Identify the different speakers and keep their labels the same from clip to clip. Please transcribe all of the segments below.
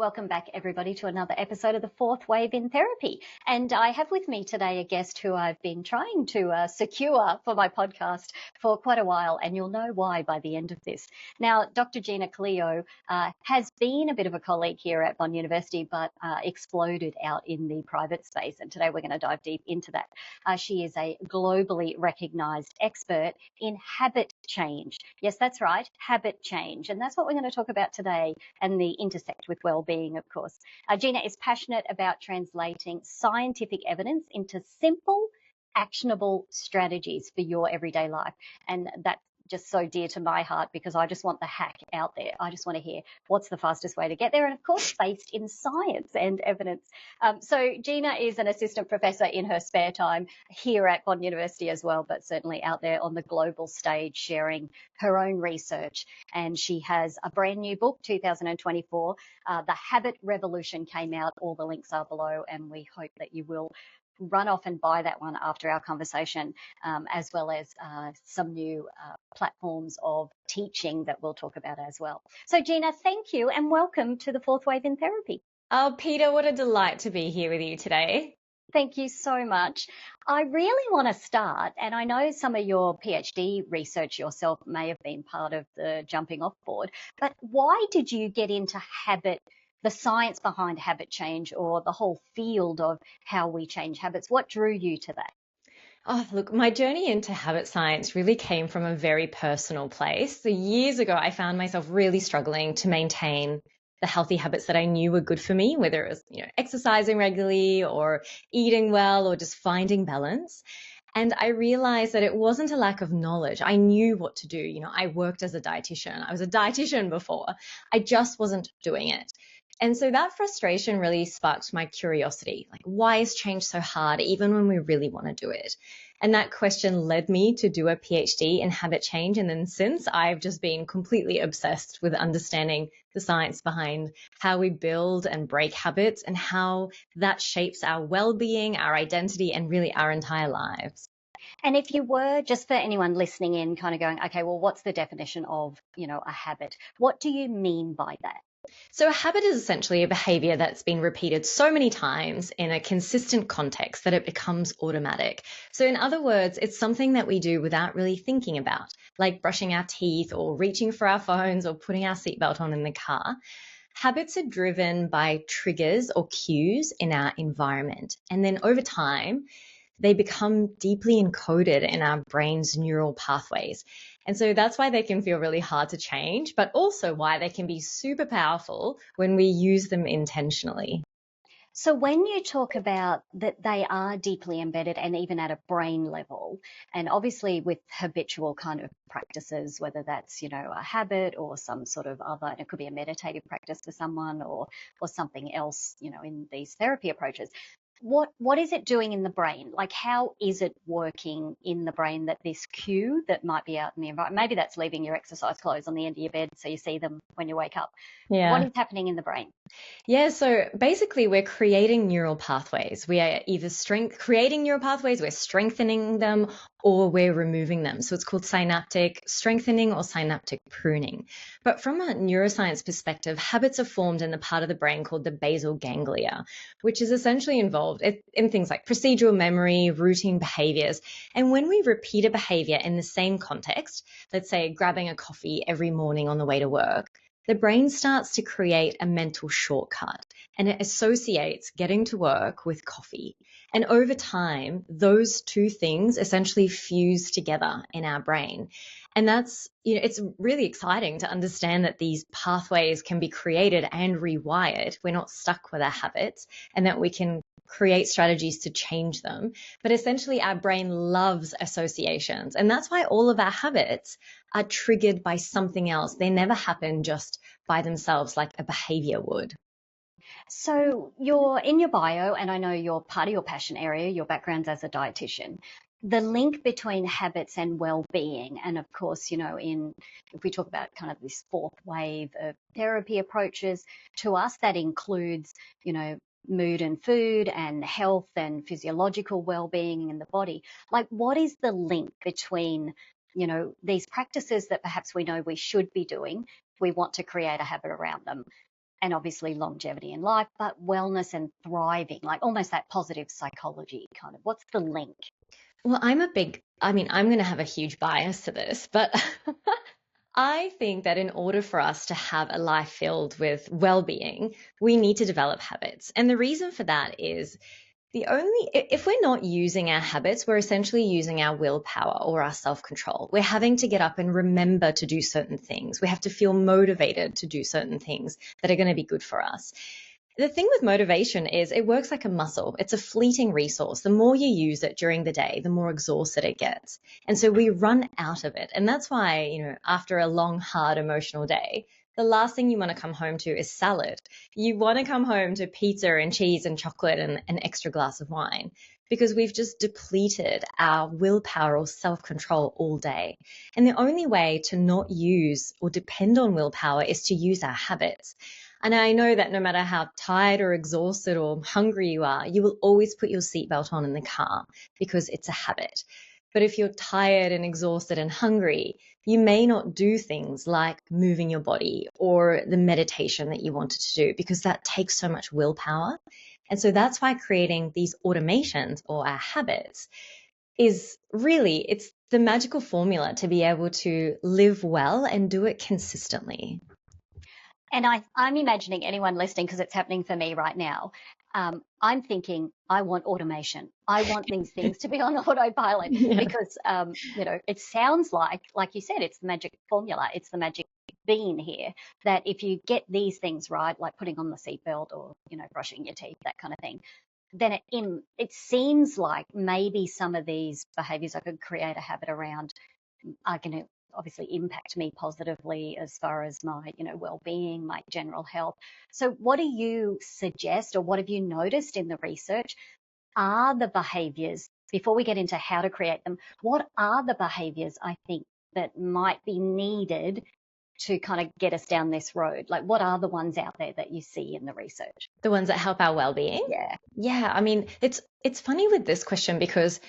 Speaker 1: Welcome back, everybody, to another episode of the Fourth Wave in Therapy. And I have with me today a guest who I've been trying to secure for my podcast for quite a while, and you'll know why by the end of this. Now, Dr. Gina Cleo has been a bit of a colleague here at Bond University, but exploded out in the private space. And today we're going to dive deep into that. She is a globally recognised expert in habit change. Yes, that's right, habit change. And that's what we're going to talk about today, and the intersect with wellbeing, of course. Gina is passionate about translating scientific evidence into simple, actionable strategies for your everyday life. And that's just so dear to my heart, because I just want the hack out there. I just want to hear what's the fastest way to get there, and of course based in science and evidence. So Gina is an assistant professor in her spare time here at Bond University as well, but certainly out there on the global stage sharing her own research. And she has a brand new book, 2024, The Habit Revolution came out. All the links are below, and we hope that you will run off and buy that one after our conversation, as well as some new platforms of teaching that we'll talk about as well. So Gina, thank you and welcome to the Fourth Wave in Therapy.
Speaker 2: Oh, Peter, what a delight to be here with you today.
Speaker 1: Thank you so much. I really want to start, and I know some of your PhD research yourself may have been part of the jumping off board, but why did you get into habit, the science behind habit change, or the whole field of how we change habits? What drew you to that?
Speaker 2: Oh, look, my journey into habit science really came from a very personal place. So years ago, I found myself really struggling to maintain the healthy habits that I knew were good for me, whether it was, exercising regularly or eating well or just finding balance. And I realized that it wasn't a lack of knowledge. I knew what to do. I worked as a dietitian. I was a dietitian before. I just wasn't doing it. And so that frustration really sparked my curiosity. Like, why is change so hard, even when we really want to do it? And that question led me to do a PhD in habit change. And then since, I've just been completely obsessed with understanding the science behind how we build and break habits and how that shapes our well-being, our identity, and really our entire lives.
Speaker 1: And if you were, just for anyone listening in, kind of going, okay, well, what's the definition of, a habit? What do you mean by that?
Speaker 2: So a habit is essentially a behavior that's been repeated so many times in a consistent context that it becomes automatic. So in other words, it's something that we do without really thinking about, like brushing our teeth or reaching for our phones or putting our seatbelt on in the car. Habits are driven by triggers or cues in our environment. And then over time, they become deeply encoded in our brain's neural pathways. And so that's why they can feel really hard to change, but also why they can be super powerful when we use them intentionally.
Speaker 1: So when you talk about that they are deeply embedded and even at a brain level, and obviously with habitual kind of practices, whether that's, a habit or some sort of other, and it could be a meditative practice for someone or something else, in these therapy approaches. What is it doing in the brain? Like, how is it working in the brain that this cue that might be out in the environment, maybe that's leaving your exercise clothes on the end of your bed so you see them when you wake up.
Speaker 2: Yeah.
Speaker 1: What is happening in the brain?
Speaker 2: Yeah, so basically we're creating neural pathways. We are either creating neural pathways, we're strengthening them, or we're removing them. So it's called synaptic strengthening or synaptic pruning. But from a neuroscience perspective, habits are formed in the part of the brain called the basal ganglia, which is essentially involved in things like procedural memory, routine behaviors. And when we repeat a behavior in the same context, let's say grabbing a coffee every morning on the way to work, the brain starts to create a mental shortcut, and it associates getting to work with coffee. And over time, those two things essentially fuse together in our brain. And that's, it's really exciting to understand that these pathways can be created and rewired. We're not stuck with our habits, and that we can create strategies to change them. But essentially, our brain loves associations. And that's why all of our habits are triggered by something else. They never happen just by themselves like a behavior would.
Speaker 1: So you're in your bio, and I know you're part of your passion area, your background's as a dietitian. The link between habits and well-being, and of course, if we talk about kind of this fourth wave of therapy approaches, to us that includes, mood and food and health and physiological well-being in the body. Like, what is the link between, these practices that perhaps we know we should be doing if we want to create a habit around them, and obviously longevity in life, but wellness and thriving, like almost that positive psychology kind of. What's the link?
Speaker 2: Well, I'm going to have a huge bias to this, but I think that in order for us to have a life filled with well-being, we need to develop habits. And the reason for that is if we're not using our habits, we're essentially using our willpower or our self-control. We're having to get up and remember to do certain things. We have to feel motivated to do certain things that are going to be good for us. The thing with motivation is it works like a muscle. It's a fleeting resource. The more you use it during the day, the more exhausted it gets. And so we run out of it. And that's why, after a long, hard, emotional day, the last thing you want to come home to is salad. You want to come home to pizza and cheese and chocolate and an extra glass of wine because we've just depleted our willpower or self-control all day. And the only way to not use or depend on willpower is to use our habits. And I know that no matter how tired or exhausted or hungry you are, you will always put your seatbelt on in the car because it's a habit. But if you're tired and exhausted and hungry, you may not do things like moving your body or the meditation that you wanted to do because that takes so much willpower. And so that's why creating these automations or our habits it's the magical formula to be able to live well and do it consistently.
Speaker 1: And I'm imagining anyone listening, because it's happening for me right now. I'm thinking, I want automation. I want these things to be on autopilot because, it sounds like you said, it's the magic formula. It's the magic bean here that if you get these things right, like putting on the seatbelt or, brushing your teeth, that kind of thing, then it seems like maybe some of these behaviors I could create a habit around are going to obviously impact me positively as far as my, well-being, my general health. So what do you suggest, or what have you noticed in the research are the behaviors, before we get into how to create them, what are the behaviors I think that might be needed to kind of get us down this road? Like, what are the ones out there that you see in the research?
Speaker 2: The ones that help our well-being?
Speaker 1: Yeah.
Speaker 2: Yeah. I mean, it's funny with this question because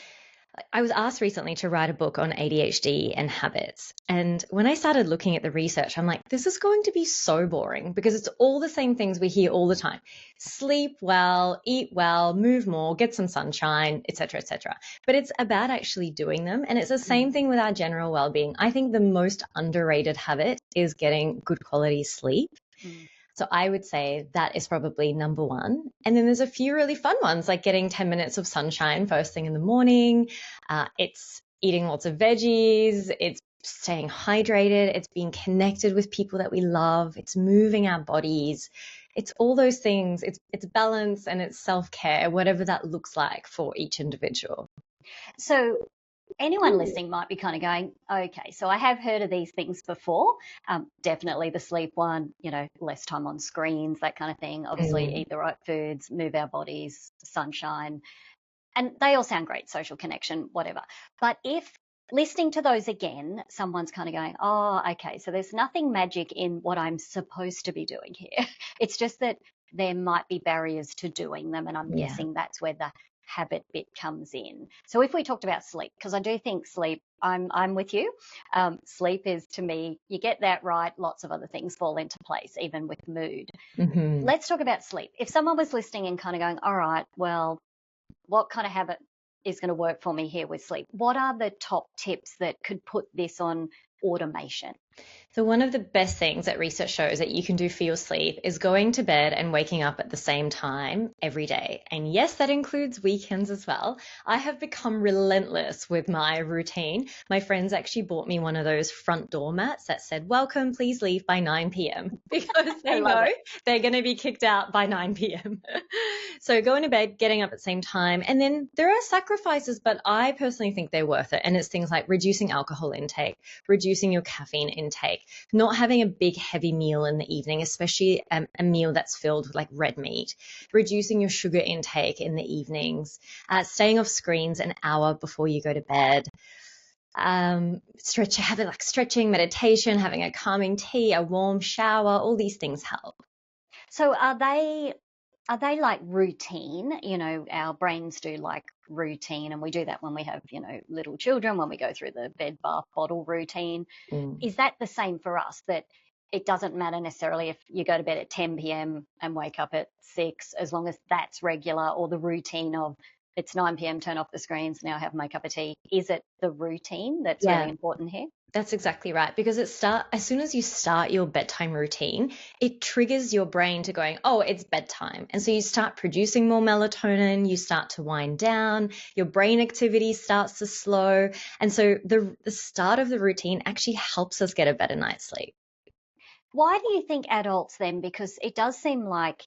Speaker 2: I was asked recently to write a book on ADHD and habits. And when I started looking at the research, I'm like, this is going to be so boring because it's all the same things we hear all the time. Sleep well, eat well, move more, get some sunshine, etc., etc. But it's about actually doing them. And it's the same thing with our general well-being. I think the most underrated habit is getting good quality sleep. So I would say that is probably number one. And then there's a few really fun ones, like getting 10 minutes of sunshine first thing in the morning. It's eating lots of veggies. It's staying hydrated. It's being connected with people that we love. It's moving our bodies. It's all those things. It's balance and it's self-care, whatever that looks like for each individual.
Speaker 1: So anyone listening might be kind of going, okay, so I have heard of these things before. Definitely the sleep one, less time on screens, that kind of thing. Obviously, eat the right foods, move our bodies, sunshine. And they all sound great, social connection, whatever. But if listening to those again, someone's kind of going, oh, okay, so there's nothing magic in what I'm supposed to be doing here. It's just that there might be barriers to doing them. And I'm guessing that's where the habit bit comes in. So if we talked about sleep, because I do think sleep, I'm with you. Sleep is, to me, you get that right, lots of other things fall into place, even with mood. Let's talk about sleep. If someone was listening and kind of going, all right, well, what kind of habit is going to work for me here with sleep? What are the top tips that could put this on automation?
Speaker 2: So one of the best things that research shows that you can do for your sleep is going to bed and waking up at the same time every day. And yes, that includes weekends as well. I have become relentless with my routine. My friends actually bought me one of those front door mats that said, welcome, please leave by 9 p.m. because they know they're going to be kicked out by 9 p.m. So going to bed, getting up at the same time. And then there are sacrifices, but I personally think they're worth it. And it's things like reducing alcohol intake, reducing your caffeine intake, not having a big heavy meal in the evening, especially a meal that's filled with like red meat, reducing your sugar intake in the evenings, staying off screens an hour before you go to bed, having like stretching, meditation, having a calming tea, a warm shower, all these things help.
Speaker 1: So are they like routine? Our brains do like routine, and we do that when we have, little children, when we go through the bed bath bottle routine. Is that the same for us, that it doesn't matter necessarily if you go to bed at 10 p.m. and wake up at 6, as long as that's regular, or the routine of it's 9 p.m., turn off the screens, now have my cup of tea. Is it the routine that's really
Speaker 2: Yeah.
Speaker 1: important here?
Speaker 2: That's exactly right. Because as soon as you start your bedtime routine, it triggers your brain to going, oh, it's bedtime. And so you start producing more melatonin, you start to wind down, your brain activity starts to slow. And so the start of the routine actually helps us get a better night's sleep.
Speaker 1: Why do you think adults then, because it does seem like,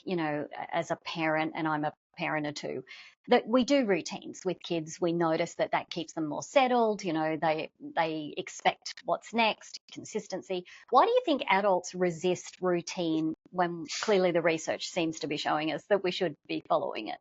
Speaker 1: as a parent, and I'm a parent or two, that we do routines with kids. We notice that that keeps them more settled. They expect what's next, consistency. Why do you think adults resist routine when clearly the research seems to be showing us that we should be following it?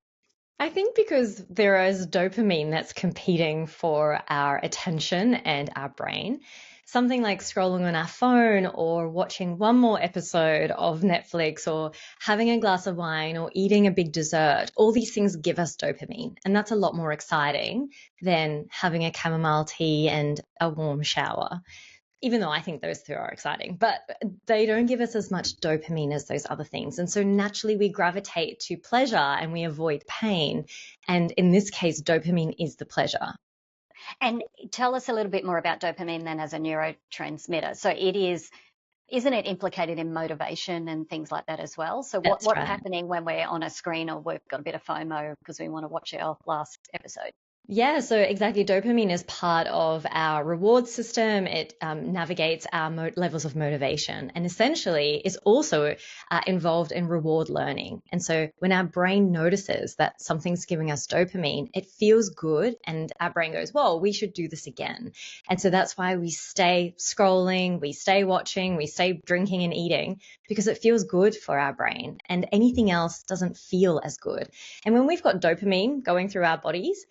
Speaker 2: I think because there is dopamine that's competing for our attention and our brain. Something like scrolling on our phone or watching one more episode of Netflix or having a glass of wine or eating a big dessert, all these things give us dopamine. And that's a lot more exciting than having a chamomile tea and a warm shower, even though I think those two are exciting, but they don't give us as much dopamine as those other things. And so naturally we gravitate to pleasure and we avoid pain. And in this case, dopamine is the pleasure.
Speaker 1: And tell us a little bit more about dopamine then as a neurotransmitter. So isn't it implicated in motivation and things like that as well? So
Speaker 2: That's
Speaker 1: what's
Speaker 2: right.
Speaker 1: happening when we're on a screen or we've got a bit of FOMO because we want to watch our last episode?
Speaker 2: Yeah, so exactly. Dopamine is part of our reward system. It navigates our levels of motivation and essentially is also involved in reward learning. And so when our brain notices that something's giving us dopamine, it feels good and our brain goes, whoa, we should do this again. And so that's why we stay scrolling, we stay watching, we stay drinking and eating because it feels good for our brain and anything else doesn't feel as good. And when we've got dopamine going through our bodies,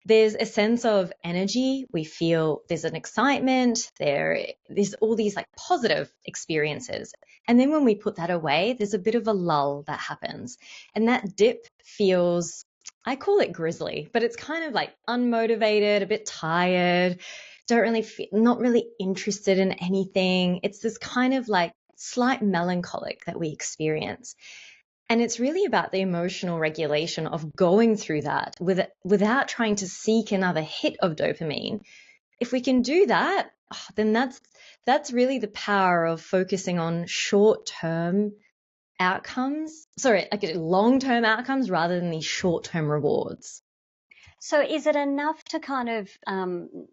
Speaker 2: there's a sense of energy. We feel there's an excitement. There's all these like positive experiences. And then when we put that away, there's a bit of a lull that happens. And that dip feels, I call it grisly, but it's kind of like unmotivated, a bit tired, don't really feel, not really interested in anything. It's this kind of like slight melancholic that we experience. And it's really about the emotional regulation of going through that without trying to seek another hit of dopamine. If we can do that, then that's really the power of focusing on short-term outcomes. Sorry, like long-term outcomes rather than these short-term rewards.
Speaker 1: So is it enough to kind of,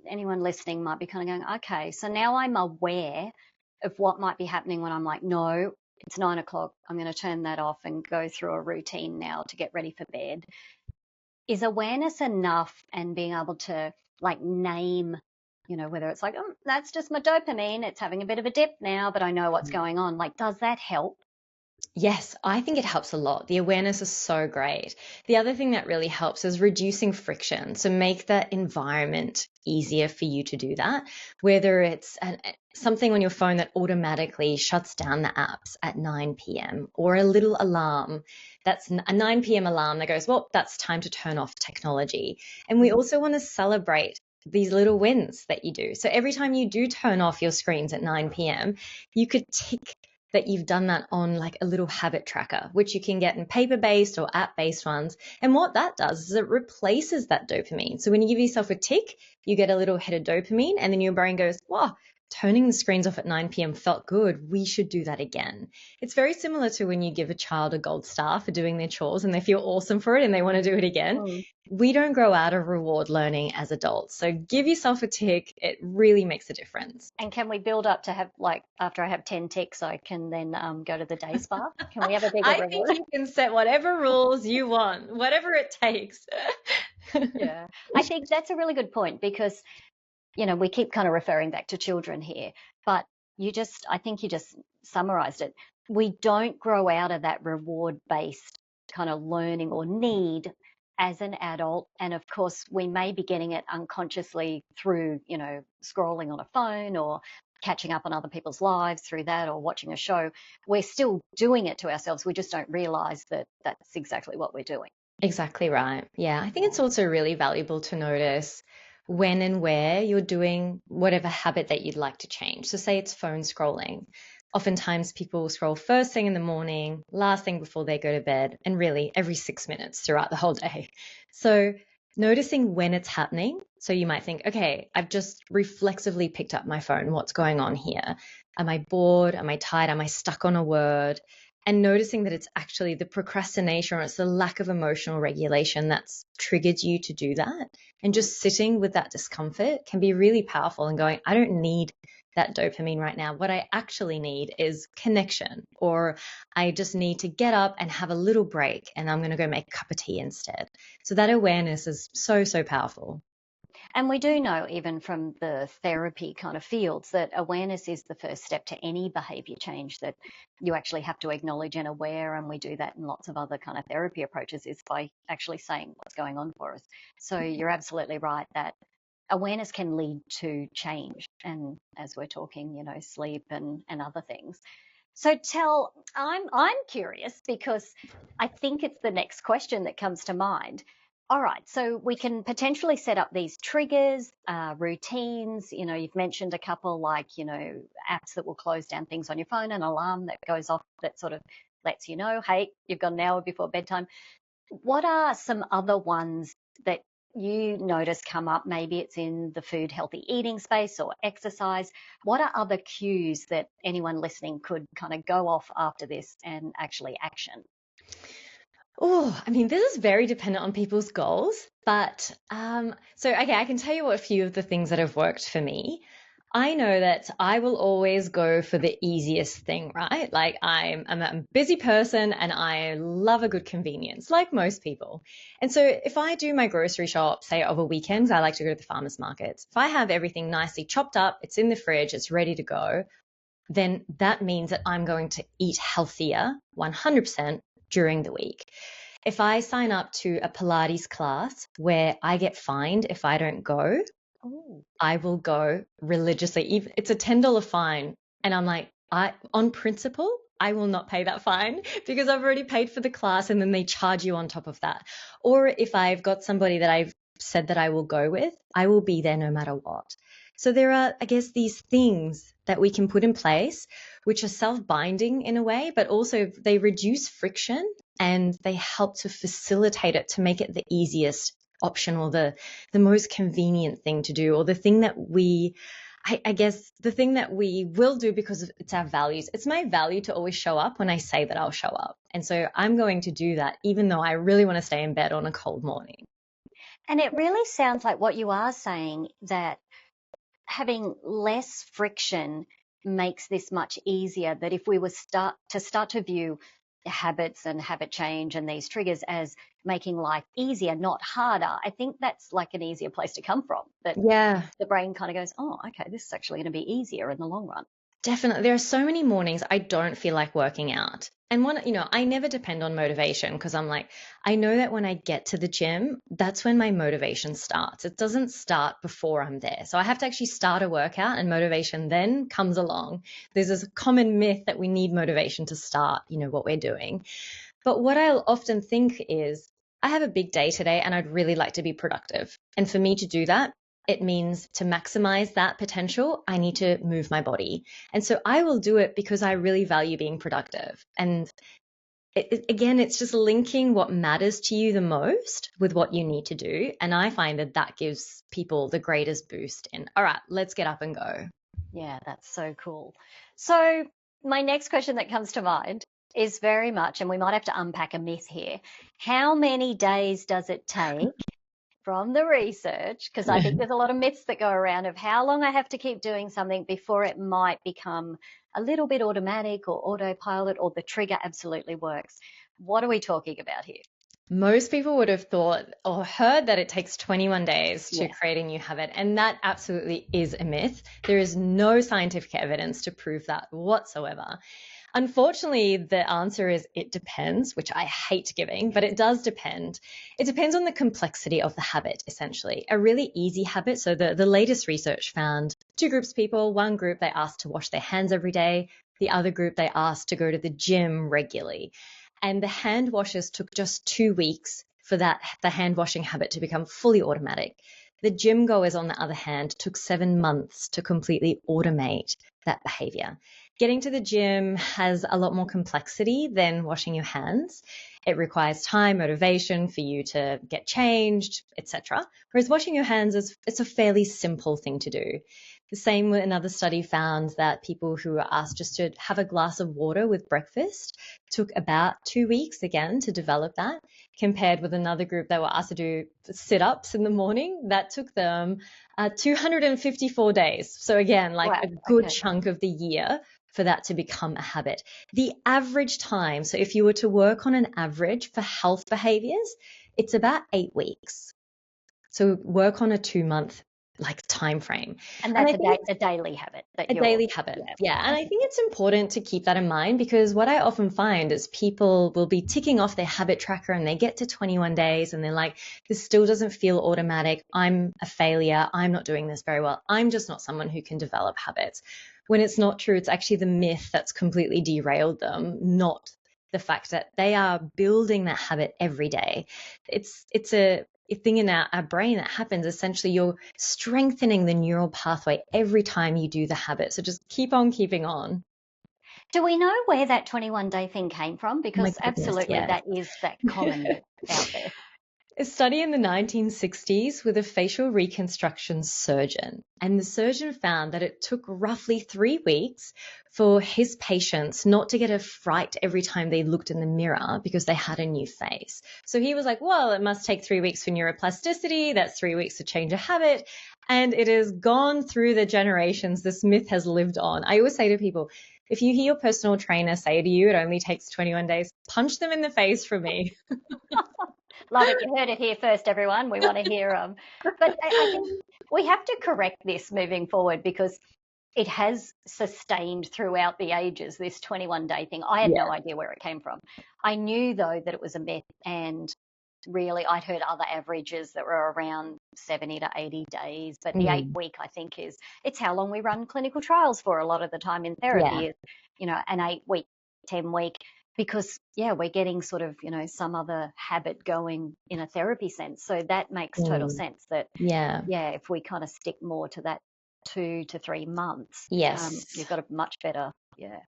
Speaker 1: anyone listening might be kind of going, okay, so now I'm aware of what might be happening when I'm like, no, it's 9 o'clock. I'm going to turn that off and go through a routine now to get ready for bed. Is awareness enough, and being able to like name, whether it's like, oh, that's just my dopamine, it's having a bit of a dip now, but I know what's going on. Like, does that help?
Speaker 2: Yes, I think it helps a lot. The awareness is so great. The other thing that really helps is reducing friction. So make that environment easier for you to do that, whether it's something on your phone that automatically shuts down the apps at 9 p.m. or a little alarm that's a 9 p.m. alarm that goes, well, that's time to turn off technology. And we also want to celebrate these little wins that you do. So every time you do turn off your screens at 9 p.m., you could tick that you've done that on like a little habit tracker, which you can get in paper-based or app-based ones. And what that does is it replaces that dopamine. So when you give yourself a tick, you get a little hit of dopamine and then your brain goes, wow, turning the screens off at 9 p.m. felt good. We should do that again. It's very similar to when you give a child a gold star for doing their chores and they feel awesome for it and they want to do it again.
Speaker 1: Mm.
Speaker 2: We don't grow out of reward learning as adults. So give yourself a tick. It really makes a difference.
Speaker 1: And can we build up to have, like, after I have 10 ticks, I can then go to the day spa? Can we have a bigger
Speaker 2: I think
Speaker 1: reward?
Speaker 2: you can set whatever rules you want, whatever it takes.
Speaker 1: Yeah, I think that's a really good point because, we keep kind of referring back to children here, but I think you just summarized it. We don't grow out of that reward based kind of learning or need as an adult. And of course, we may be getting it unconsciously through, scrolling on a phone or catching up on other people's lives through that or watching a show. We're still doing it to ourselves. We just don't realize that that's exactly what we're doing.
Speaker 2: Exactly right. Yeah, I think it's also really valuable to notice when and where you're doing whatever habit that you'd like to change. So say it's phone scrolling. Oftentimes people scroll first thing in the morning, last thing before they go to bed, and really every 6 minutes throughout the whole day. So noticing when it's happening. So you might think, okay, I've just reflexively picked up my phone. What's going on here? Am I bored? Am I tired? Am I stuck on a word? And noticing that it's actually the procrastination or it's the lack of emotional regulation that's triggered you to do that. And just sitting with that discomfort can be really powerful and going, I don't need that dopamine right now. What I actually need is connection, or I just need to get up and have a little break and I'm going to go make a cup of tea instead. So that awareness is so, so powerful.
Speaker 1: And we do know, even from the therapy kind of fields, that awareness is the first step to any behavior change, that you actually have to acknowledge and aware. And we do that in lots of other kind of therapy approaches, is by actually saying what's going on for us. So you're absolutely right that awareness can lead to change. And as we're talking, sleep and other things. So I'm curious, because I think it's the next question that comes to mind. All right, so we can potentially set up these triggers, routines. You've mentioned a couple, like, apps that will close down things on your phone, an alarm that goes off that sort of lets you know, hey, you've got an hour before bedtime. What are some other ones that you notice come up? Maybe it's in the food healthy eating space or exercise. What are other cues that anyone listening could kind of go off after this and actually action?
Speaker 2: Oh, I mean, this is very dependent on people's goals, but okay, I can tell you what a few of the things that have worked for me. I know that I will always go for the easiest thing, right? Like I'm a busy person and I love a good convenience, like most people. And so if I do my grocery shop, say over weekends, I like to go to the farmers markets. If I have everything nicely chopped up, it's in the fridge, it's ready to go, then that means that I'm going to eat healthier 100% during the week. If I sign up to a Pilates class where I get fined if I don't go,
Speaker 1: Oh,
Speaker 2: I will go religiously. It's a $10 fine. And I'm like, on principle, I will not pay that fine because I've already paid for the class and then they charge you on top of that. Or if I've got somebody that I've said that I will go with, I will be there no matter what. So there are, I guess, these things that we can put in place which are self-binding in a way, but also they reduce friction and they help to facilitate it, to make it the easiest option, or the most convenient thing to do, or the thing that I guess the thing that we will do because it's our values. It's my value to always show up when I say that I'll show up. And so I'm going to do that even though I really want to stay in bed on a cold morning.
Speaker 1: and it really sounds like what you are saying, that having less friction makes this much easier. That if we were start to view habits and habit change and these triggers as making life easier, not harder, I think that's like an easier place to come from. That
Speaker 2: Yeah.
Speaker 1: the brain kind of goes, oh, okay, this is actually going to be easier in the long run.
Speaker 2: Definitely. There are so many mornings I don't feel like working out. And I never depend on motivation because I'm like, I know that when I get to the gym, that's when my motivation starts. It doesn't start before I'm there. So I have to actually start a workout and motivation then comes along. There's this common myth that we need motivation to start, what we're doing. But what I'll often think is, I have a big day today and I'd really like to be productive. And for me to do that, it means to maximize that potential, I need to move my body. And so I will do it because I really value being productive. And again, it's just linking what matters to you the most with what you need to do. And I find that that gives people the greatest boost in, all right, let's get up and go.
Speaker 1: Yeah, that's so cool. So my next question that comes to mind is very much, and we might have to unpack a myth here. How many days does it take from the research? Because I think there's a lot of myths that go around of how long I have to keep doing something before it might become a little bit automatic or autopilot, or the trigger absolutely works. What are we talking about here?
Speaker 2: Most people would have thought or heard that it takes 21 days to
Speaker 1: Yes.
Speaker 2: create a new habit, and that absolutely is a myth. There is no scientific evidence to prove that whatsoever. Unfortunately, the answer is it depends, which I hate giving, but it does depend. It depends on the complexity of the habit, essentially. A really easy habit, so the latest research found two groups of people. One group, they asked to wash their hands every day. The other group, they asked to go to the gym regularly. And the hand washes took just 2 weeks for the hand washing habit to become fully automatic. The gym goers, on the other hand, took 7 months to completely automate that behavior. getting to the gym has a lot more complexity than washing your hands. It requires time, motivation for you to get changed, etc. Whereas washing your hands it's a fairly simple thing to do. The same with another study found that people who were asked just to have a glass of water with breakfast took about 2 weeks again to develop that, compared with another group that were asked to do sit-ups in the morning. That took them 254 days. So again, like
Speaker 1: Wow.
Speaker 2: a good
Speaker 1: Okay.
Speaker 2: chunk of the year for that to become a habit. The average time, so if you were to work on an average for health behaviors, it's about 8 weeks. So work on a 2-month like time frame.
Speaker 1: And
Speaker 2: And
Speaker 1: that's
Speaker 2: I think
Speaker 1: a daily habit that
Speaker 2: a
Speaker 1: you're,
Speaker 2: daily habit.
Speaker 1: yeah.
Speaker 2: Yeah. And I think it's important to keep that in mind, because what I often find is people will be ticking off their habit tracker and they get to 21 days and they're like, this still doesn't feel automatic. I'm a failure. I'm not doing this very well. I'm just not someone who can develop habits. When it's not true, it's actually the myth that's completely derailed them, not the fact that they are building that habit every day. It's a thing in our brain that happens. Essentially, you're strengthening the neural pathway every time you do the habit. So just keep on keeping on.
Speaker 1: Do we know where that 21-day thing came from?
Speaker 2: Oh my
Speaker 1: Because
Speaker 2: goodness,
Speaker 1: absolutely
Speaker 2: yeah.
Speaker 1: that is that common myth out there.
Speaker 2: A study in the 1960s with a facial reconstruction surgeon. And the surgeon found that it took roughly 3 weeks for his patients not to get a fright every time they looked in the mirror because they had a new face. So he was like, well, it must take 3 weeks for neuroplasticity. That's 3 weeks to change a habit. And it has gone through the generations. This myth has lived on. I always say to people, if you hear your personal trainer say to you, it only takes 21 days, punch them in the face for me.
Speaker 1: Love it. You heard it here first, everyone. We want to hear them. But I think we have to correct this moving forward because it has sustained throughout the ages, this 21-day thing. I had no
Speaker 2: Yeah.
Speaker 1: idea where it came from. I knew, though, that it was a myth, and really I'd heard other averages that were around 70 to 80 days. But the 8-week, I think, it's how long we run clinical trials for a lot of the time in
Speaker 2: Yeah.
Speaker 1: therapy is, an 8-week, 10-week, because, yeah, we're getting sort of, some other habit going in a therapy sense. So that makes total sense that,
Speaker 2: Yeah.
Speaker 1: yeah, if we kind of stick more to that 2 to 3 months,
Speaker 2: Yes.
Speaker 1: you've got a much better, yeah.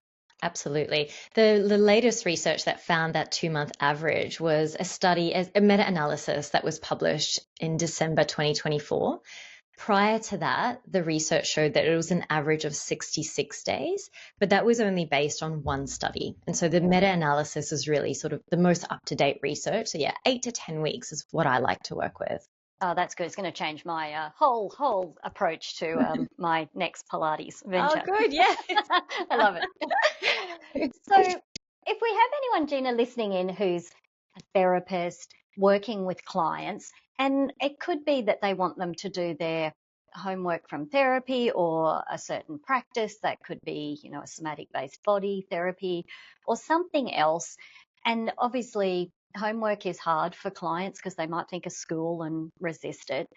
Speaker 2: Absolutely. The latest research that found that 2-month average was a study, a meta-analysis that was published in December 2024. Prior to that, the research showed that it was an average of 66 days, but that was only based on one study. And so the meta-analysis is really sort of the most up-to-date research. So yeah, 8 to 10 weeks is what I like to work with.
Speaker 1: Oh, that's good. It's going to change my whole approach to my next Pilates
Speaker 2: Oh,
Speaker 1: venture.
Speaker 2: good. Yeah.
Speaker 1: I love it. So, if we have anyone, Gina, listening in who's a therapist working with clients, and it could be that they want them to do their homework from therapy or a certain practice that could be, a somatic based body therapy or something else. And obviously, homework is hard for clients because they might think of school and resist it.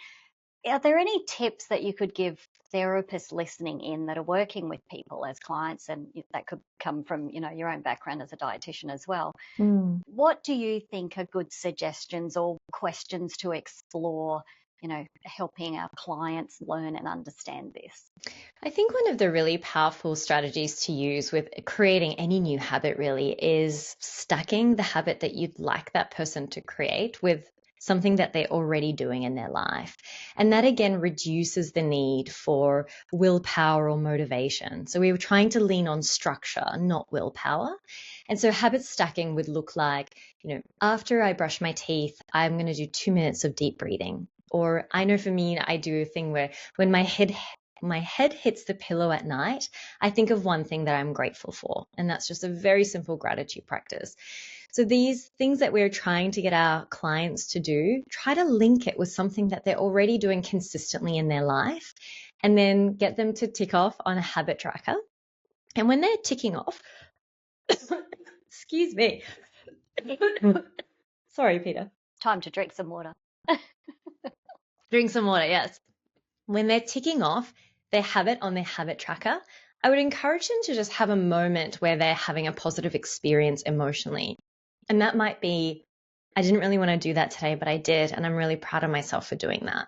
Speaker 1: Are there any tips that you could give therapists listening in that are working with people as clients, and that could come from, your own background as a dietitian as well?
Speaker 2: Mm.
Speaker 1: What do you think are good suggestions or questions to explore, helping our clients learn and understand this?
Speaker 2: I think one of the really powerful strategies to use with creating any new habit really is stacking the habit that you'd like that person to create with something that they're already doing in their life. And that again reduces the need for willpower or motivation. So we were trying to lean on structure, not willpower. And so habit stacking would look like, after I brush my teeth, I'm going to do 2 minutes of deep breathing. Or I know for me, I do a thing where when my head hits the pillow at night, I think of one thing that I'm grateful for. And that's just a very simple gratitude practice. So these things that we're trying to get our clients to do, try to link it with something that they're already doing consistently in their life, and then get them to tick off on a habit tracker. And when they're ticking off, excuse me. Sorry, Peter.
Speaker 1: Time to drink some water.
Speaker 2: Drink some water, yes. When they're ticking off their habit on their habit tracker, I would encourage them to just have a moment where they're having a positive experience emotionally. And that might be, I didn't really want to do that today, but I did, and I'm really proud of myself for doing that.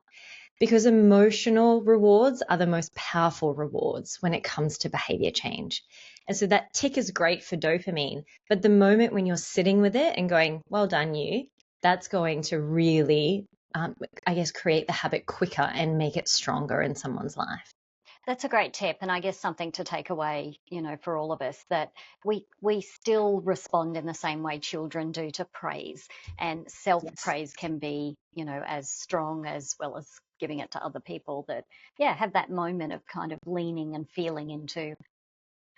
Speaker 2: because emotional rewards are the most powerful rewards when it comes to behavior change. And so that tick is great for dopamine, but the moment when you're sitting with it and going, well done, you, that's going to really, I guess, create the habit quicker and make it stronger in someone's life.
Speaker 1: That's a great tip, and I guess something to take away, for all of us, that we still respond in the same way children do to praise, and
Speaker 2: Yes.
Speaker 1: self-praise can be, as strong as well as giving it to other people. That, yeah, have that moment of kind of leaning and feeling into,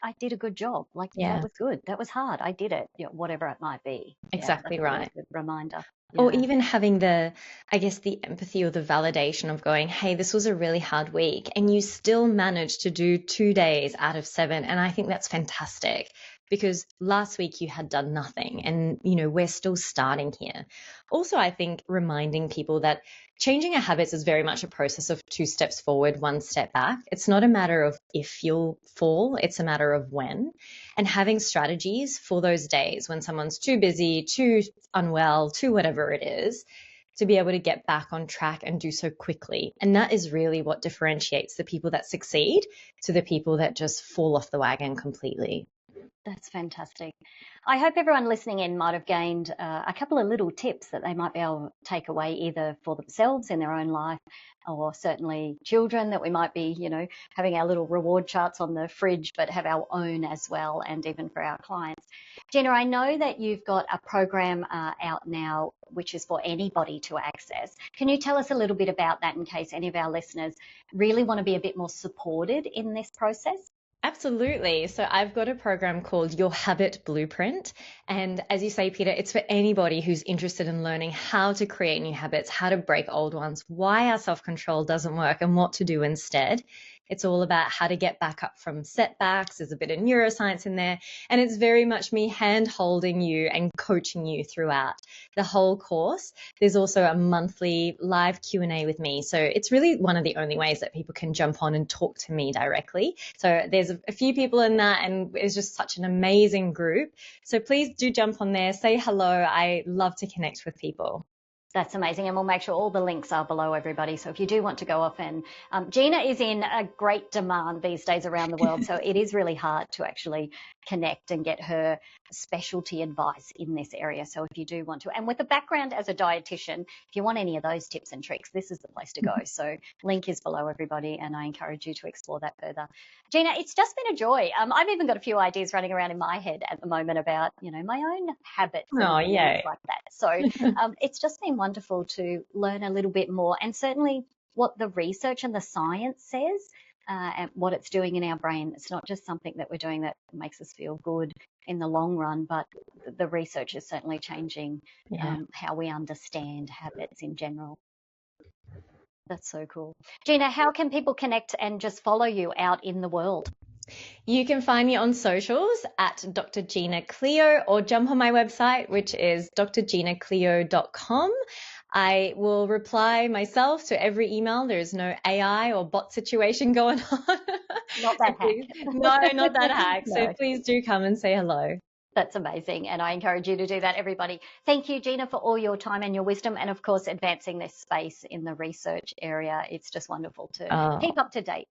Speaker 1: I did a good job. Like, that
Speaker 2: Yeah,
Speaker 1: was good. That was hard. I did it. Whatever it might be. Yeah,
Speaker 2: exactly
Speaker 1: that's a really
Speaker 2: right.
Speaker 1: good reminder.
Speaker 2: Or
Speaker 1: Yeah.
Speaker 2: even having I guess, the empathy or the validation of going, hey, this was a really hard week and you still managed to do 2 days out of 7. And I think that's fantastic because last week you had done nothing and, we're still starting here. Also, I think reminding people that changing our habits is very much a process of 2 steps forward, 1 step back. It's not a matter of if you'll fall, it's a matter of when. And having strategies for those days when someone's too busy, too unwell, too whatever it is, to be able to get back on track and do so quickly. And that is really what differentiates the people that succeed to the people that just fall off the wagon completely.
Speaker 1: That's fantastic. I hope everyone listening in might have gained a couple of little tips that they might be able to take away either for themselves in their own life, or certainly children that we might be, having our little reward charts on the fridge, but have our own as well, and even for our clients. Gina, I know that you've got a program out now which is for anybody to access. Can you tell us a little bit about that in case any of our listeners really want to be a bit more supported in this process?
Speaker 2: Absolutely. So I've got a program called Your Habit Blueprint. And as you say, Peter, it's for anybody who's interested in learning how to create new habits, how to break old ones, why our self-control doesn't work and what to do instead. It's all about how to get back up from setbacks. There's a bit of neuroscience in there. And it's very much me hand holding you and coaching you throughout the whole course. There's also a monthly live Q&A with me. So it's really one of the only ways that people can jump on and talk to me directly. So there's a few people in that and it's just such an amazing group. So please do jump on there, say hello. I love to connect with people.
Speaker 1: That's amazing. And we'll make sure all the links are below, everybody. So if you do want to go off and Gina is in a great demand these days around the world. So it is really hard to actually connect and get her specialty advice in this area. So if you do want to, and with a background as a dietitian, if you want any of those tips and tricks, this is the place to go. So link is below, everybody. And I encourage you to explore that further. Gina, it's just been a joy. I've even got a few ideas running around in my head at the moment about, my own habits
Speaker 2: Oh,
Speaker 1: and things
Speaker 2: yay.
Speaker 1: like that. So it's just been wonderful to learn a little bit more, and certainly what the research and the science says, and what it's doing in our brain. It's not just something that we're doing that makes us feel good in the long run, but the research is certainly changing
Speaker 2: Yeah.
Speaker 1: how we understand habits in general. That's so cool. Gina, how can people connect and just follow you out in the world?
Speaker 2: You can find me on socials at Dr. Gina Cleo or jump on my website, which is drginacleo.com. I will reply myself to every email. There is no AI or bot situation going on.
Speaker 1: Not that hack.
Speaker 2: No, not that hack. So
Speaker 1: No.
Speaker 2: please do come and say hello.
Speaker 1: That's amazing. And I encourage you to do that, everybody. Thank you, Gina, for all your time and your wisdom. And of course, advancing this space in the research area. It's just wonderful to keep up to date.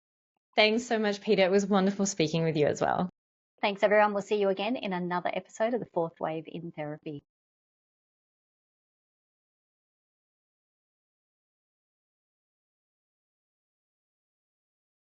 Speaker 2: Thanks so much, Peter. It was wonderful speaking with you as well.
Speaker 1: Thanks, everyone. We'll see you again in another episode of The Fourth Wave in Therapy.